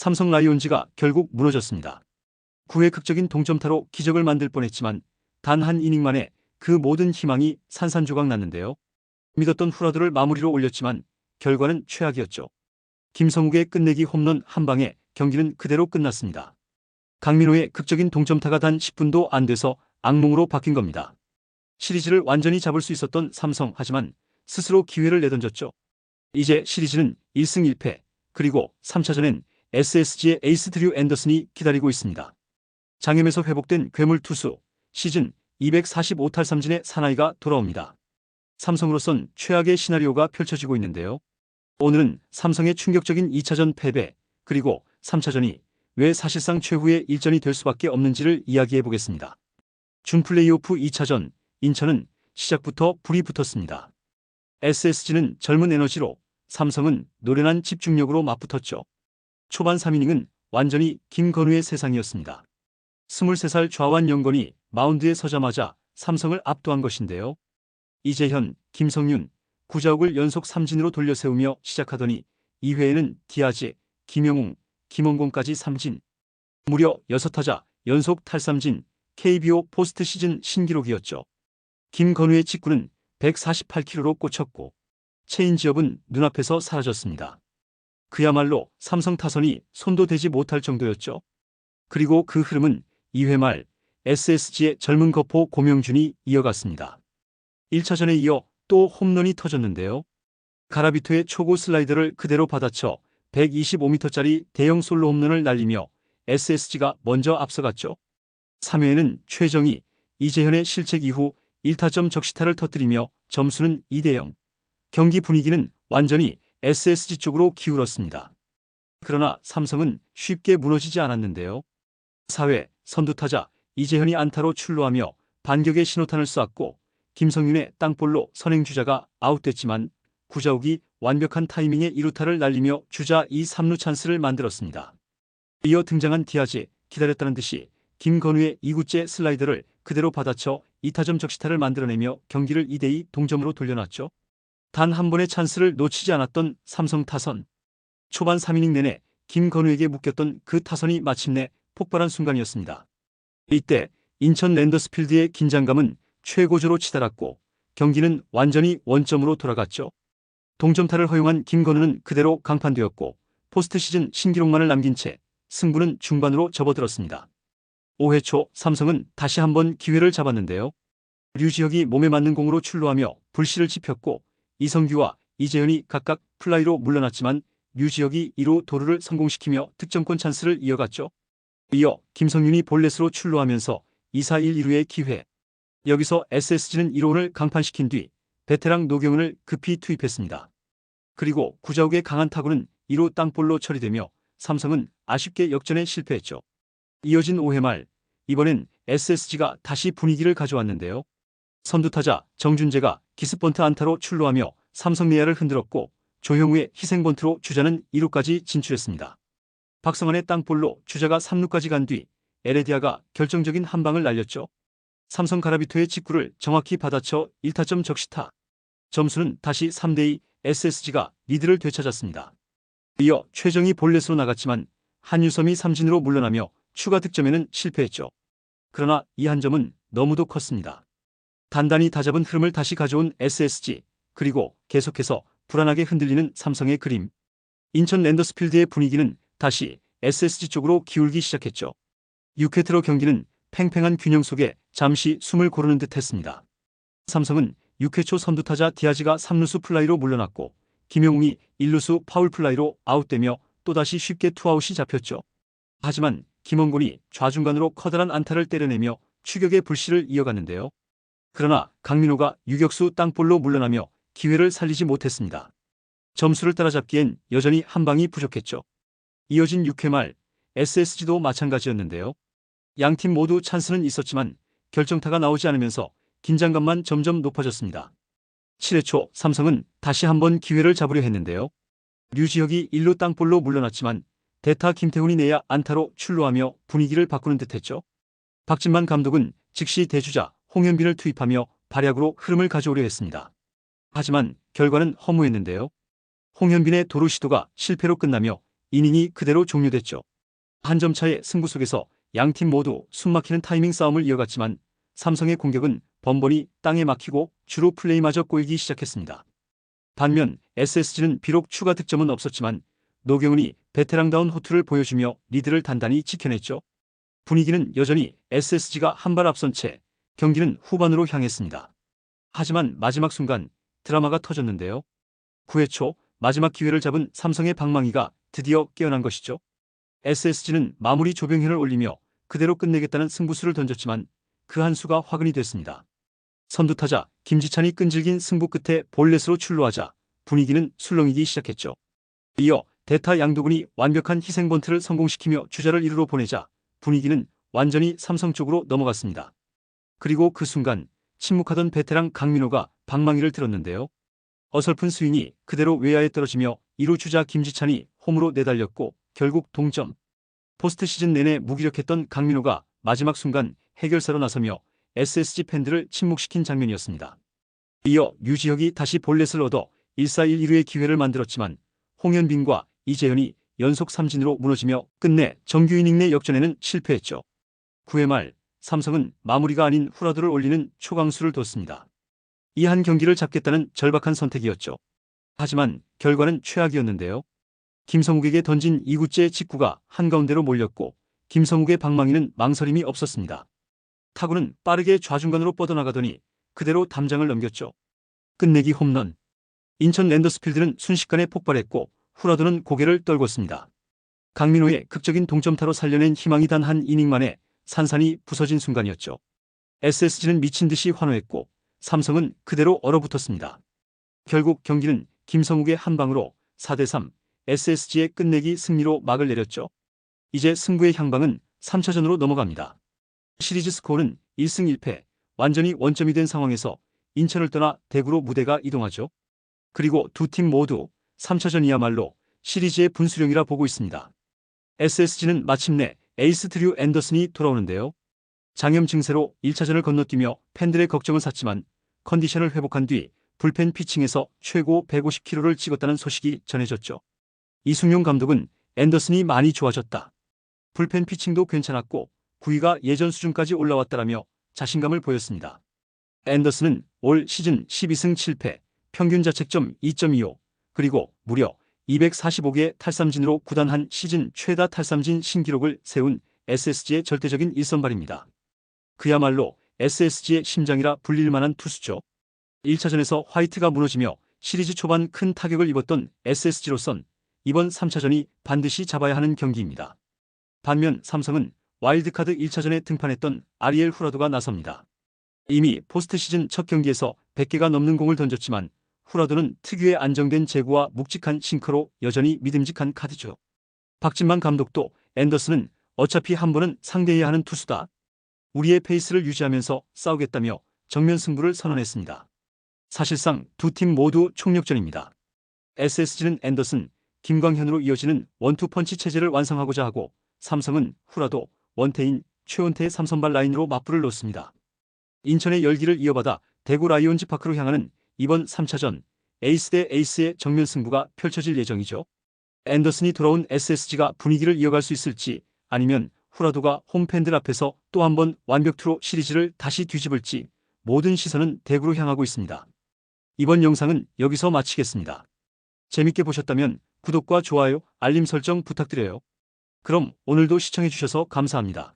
삼성 라이온즈가 결국 무너졌습니다. 9회 극적인 동점타로 기적을 만들 뻔했지만 단 한 이닝 만에 그 모든 희망이 산산조각 났는데요. 믿었던 후라드를 마무리로 올렸지만 결과는 최악이었죠. 김성욱의 끝내기 홈런 한 방에 경기는 그대로 끝났습니다. 강민호의 극적인 동점타가 단 10분도 안 돼서 악몽으로 바뀐 겁니다. 시리즈를 완전히 잡을 수 있었던 삼성, 하지만 스스로 기회를 내던졌죠. 이제 시리즈는 1승 1패, 그리고 3차전엔 SSG의 에이스 드류 앤더슨이 기다리고 있습니다. 장염에서 회복된 괴물 투수, 시즌 245탈삼진의 사나이가 돌아옵니다. 삼성으로선 최악의 시나리오가 펼쳐지고 있는데요. 오늘은 삼성의 충격적인 2차전 패배, 그리고 3차전이 왜 사실상 최후의 일전이 될 수밖에 없는지를 이야기해 보겠습니다. 준 플레이오프 2차전, 인천은 시작부터 불이 붙었습니다. SSG는 젊은 에너지로, 삼성은 노련한 집중력으로 맞붙었죠. 초반 3이닝은 완전히 김건우의 세상이었습니다. 23살 좌완 영건이 마운드에 서자마자 삼성을 압도한 것인데요. 이재현, 김성윤, 구자욱을 연속 삼진으로 돌려세우며 시작하더니 2회에는 디아즈, 김영웅, 김원곤까지 삼진. 무려 6타자 연속 탈삼진, KBO 포스트 시즌 신기록이었죠. 김건우의 직구는 148km로 꽂혔고 체인지업은 눈앞에서 사라졌습니다. 그야말로 삼성 타선이 손도 대지 못할 정도였죠. 그리고 그 흐름은 2회 말 SSG의 젊은 거포 고명준이 이어갔습니다. 1차전에 이어 또 홈런이 터졌는데요. 가라비토의 초구 슬라이더를 그대로 받아쳐 125m짜리 대형 솔로 홈런을 날리며 SSG가 먼저 앞서갔죠. 3회에는 최정희, 이재현의 실책 이후 1타점 적시타를 터뜨리며 점수는 2대0. 경기 분위기는 완전히 SSG 쪽으로 기울었습니다. 그러나 삼성은 쉽게 무너지지 않았는데요. 4회 선두타자 이재현이 안타로 출루하며 반격의 신호탄을 쏘았고 김성윤의 땅볼로 선행주자가 아웃됐지만 구자욱이 완벽한 타이밍에 2루타를 날리며 주자 2, 3루 찬스를 만들었습니다. 이어 등장한 디아즈, 기다렸다는 듯이 김건우의 2구째 슬라이더를 그대로 받아쳐 2타점 적시타를 만들어내며 경기를 2대2 동점으로 돌려놨죠. 단 한 번의 찬스를 놓치지 않았던 삼성 타선. 초반 3이닝 내내 김건우에게 묶였던 그 타선이 마침내 폭발한 순간이었습니다. 이때 인천 랜더스필드의 긴장감은 최고조로 치달았고 경기는 완전히 원점으로 돌아갔죠. 동점타를 허용한 김건우는 그대로 강판되었고 포스트 시즌 신기록만을 남긴 채 승부는 중반으로 접어들었습니다. 5회 초 삼성은 다시 한번 기회를 잡았는데요. 류지혁이 몸에 맞는 공으로 출루하며 불씨를 지폈고 이성규와 이재현이 각각 플라이로 물러났지만 류지혁이 2루 도루를 성공시키며 득점권 찬스를 이어갔죠. 이어 김성윤이 볼넷으로 출루하면서 2-4-1-2루의 기회. 여기서 SSG는 1호를 강판시킨 뒤 베테랑 노경은을 급히 투입했습니다. 그리고 구자욱의 강한 타구는 2루 땅볼로 처리되며 삼성은 아쉽게 역전에 실패했죠. 이어진 5회 말, 이번엔 SSG가 다시 분위기를 가져왔는데요. 선두타자 정준재가 기습번트 안타로 출루하며 삼성 내야를 흔들었고 조형우의 희생번트로 주자는 2루까지 진출했습니다. 박성환의 땅볼로 주자가 3루까지 간 뒤 에레디아가 결정적인 한 방을 날렸죠. 삼성 가라비토의 직구를 정확히 받아쳐 1타점 적시타. 점수는 다시 3대2 SSG가 리드를 되찾았습니다. 이어 최정희 볼넷으로 나갔지만 한유섬이 삼진으로 물러나며 추가 득점에는 실패했죠. 그러나 이 한 점은 너무도 컸습니다. 단단히 다잡은 흐름을 다시 가져온 SSG, 그리고 계속해서 불안하게 흔들리는 삼성의 그림. 인천 랜더스필드의 분위기는 다시 SSG 쪽으로 기울기 시작했죠. 6회 들어 경기는 팽팽한 균형 속에 잠시 숨을 고르는 듯 했습니다. 삼성은 6회 초 선두타자 디아즈가 3루수 플라이로 물러났고 김영웅이 1루수 파울 플라이로 아웃되며 또다시 쉽게 투아웃이 잡혔죠. 하지만 김원곤이 좌중간으로 커다란 안타를 때려내며 추격의 불씨를 이어갔는데요. 그러나 강민호가 유격수 땅볼로 물러나며 기회를 살리지 못했습니다. 점수를 따라잡기엔 여전히 한 방이 부족했죠. 이어진 6회 말 SSG도 마찬가지였는데요. 양팀 모두 찬스는 있었지만 결정타가 나오지 않으면서 긴장감만 점점 높아졌습니다. 7회 초 삼성은 다시 한번 기회를 잡으려 했는데요. 류지혁이 1루 땅볼로 물러났지만 대타 김태훈이 내야 안타로 출루하며 분위기를 바꾸는 듯했죠. 박진만 감독은 즉시 대주자 홍현빈을 투입하며 발약으로 흐름을 가져오려 했습니다. 하지만 결과는 허무했는데요. 홍현빈의 도루 시도가 실패로 끝나며 이닝이 그대로 종료됐죠. 한 점 차의 승부 속에서 양팀 모두 숨막히는 타이밍 싸움을 이어갔지만 삼성의 공격은 번번이 땅에 막히고 주로 플레이마저 꼬이기 시작했습니다. 반면 SSG는 비록 추가 득점은 없었지만 노경은이 베테랑다운 호투를 보여주며 리드를 단단히 지켜냈죠. 분위기는 여전히 SSG가 한 발 앞선 채 경기는 후반으로 향했습니다. 하지만 마지막 순간 드라마가 터졌는데요. 9회 초 마지막 기회를 잡은 삼성의 방망이가 드디어 깨어난 것이죠. SSG는 마무리 조병현을 올리며 그대로 끝내겠다는 승부수를 던졌지만 그 한 수가 화근이 됐습니다. 선두타자 김지찬이 끈질긴 승부 끝에 볼넷으로 출루하자 분위기는 술렁이기 시작했죠. 이어 대타 양도근이 완벽한 희생번트를 성공시키며 주자를 1루로 보내자 분위기는 완전히 삼성 쪽으로 넘어갔습니다. 그리고 그 순간 침묵하던 베테랑 강민호가 방망이를 들었는데요. 어설픈 스윙이 그대로 외야에 떨어지며 2루 주자 김지찬이 홈으로 내달렸고 결국 동점. 포스트 시즌 내내 무기력했던 강민호가 마지막 순간 해결사로 나서며 SSG 팬들을 침묵시킨 장면이었습니다. 이어 류지혁이 다시 볼넷을 얻어 1-4-1-2루의 기회를 만들었지만 홍현빈과 이재현이 연속 삼진으로 무너지며 끝내 정규 이닝 내 역전에는 실패했죠. 9회 말 삼성은 마무리가 아닌 후라드를 올리는 초강수를 뒀습니다. 이 한 경기를 잡겠다는 절박한 선택이었죠. 하지만 결과는 최악이었는데요. 김성욱에게 던진 2구째 직구가 한가운데로 몰렸고 김성욱의 방망이는 망설임이 없었습니다. 타구는 빠르게 좌중간으로 뻗어나가더니 그대로 담장을 넘겼죠. 끝내기 홈런. 인천 랜더스필드는 순식간에 폭발했고 후라드는 고개를 떨궜습니다. 강민호의 극적인 동점타로 살려낸 희망이 단 한 이닝 만에 산산이 부서진 순간이었죠. SSG는 미친 듯이 환호했고 삼성은 그대로 얼어붙었습니다. 결국 경기는 김성욱의 한 방으로 4-3 SSG의 끝내기 승리로 막을 내렸죠. 이제 승부의 향방은 3차전으로 넘어갑니다. 시리즈 스코어는 1승 1패, 완전히 원점이 된 상황에서 인천을 떠나 대구로 무대가 이동하죠. 그리고 두 팀 모두 3차전이야말로 시리즈의 분수령이라 보고 있습니다. SSG는 마침내 에이스 드류 앤더슨이 돌아오는데요. 장염 증세로 1차전을 건너뛰며 팬들의 걱정을 샀지만 컨디션을 회복한 뒤 불펜 피칭에서 최고 150km를 찍었다는 소식이 전해졌죠. 이승용 감독은 앤더슨이 많이 좋아졌다. 불펜 피칭도 괜찮았고 구위가 예전 수준까지 올라왔다라며 자신감을 보였습니다. 앤더슨은 올 시즌 12승 7패, 평균 자책점 2.25, 그리고 무려 245개의 탈삼진으로 구단 한 시즌 최다 탈삼진 신기록을 세운 SSG의 절대적인 일선발입니다. 그야말로 SSG의 심장이라 불릴 만한 투수죠. 1차전에서 화이트가 무너지며 시리즈 초반 큰 타격을 입었던 SSG로선 이번 3차전이 반드시 잡아야 하는 경기입니다. 반면 삼성은 와일드카드 1차전에 등판했던 아리엘 후라도가 나섭니다. 이미 포스트 시즌 첫 경기에서 100개가 넘는 공을 던졌지만 후라도는 특유의 안정된 제구와 묵직한 싱커로 여전히 믿음직한 카드죠. 박진만 감독도 앤더슨은 어차피 한 번은 상대해야 하는 투수다. 우리의 페이스를 유지하면서 싸우겠다며 정면 승부를 선언했습니다. 사실상 두 팀 모두 총력전입니다. SSG는 앤더슨, 김광현으로 이어지는 원투펀치 체제를 완성하고자 하고 삼성은 후라도, 원태인, 최원태의 3선발 라인으로 맞불을 놓습니다. 인천의 열기를 이어받아 대구 라이온즈 파크로 향하는 이번 3차전 에이스 대 에이스의 정면 승부가 펼쳐질 예정이죠. 앤더슨이 돌아온 SSG가 분위기를 이어갈 수 있을지 아니면 후라도가 홈팬들 앞에서 또 한 번 완벽투로 시리즈를 다시 뒤집을지 모든 시선은 대구로 향하고 있습니다. 이번 영상은 여기서 마치겠습니다. 재밌게 보셨다면 구독과 좋아요, 알림 설정 부탁드려요. 그럼 오늘도 시청해주셔서 감사합니다.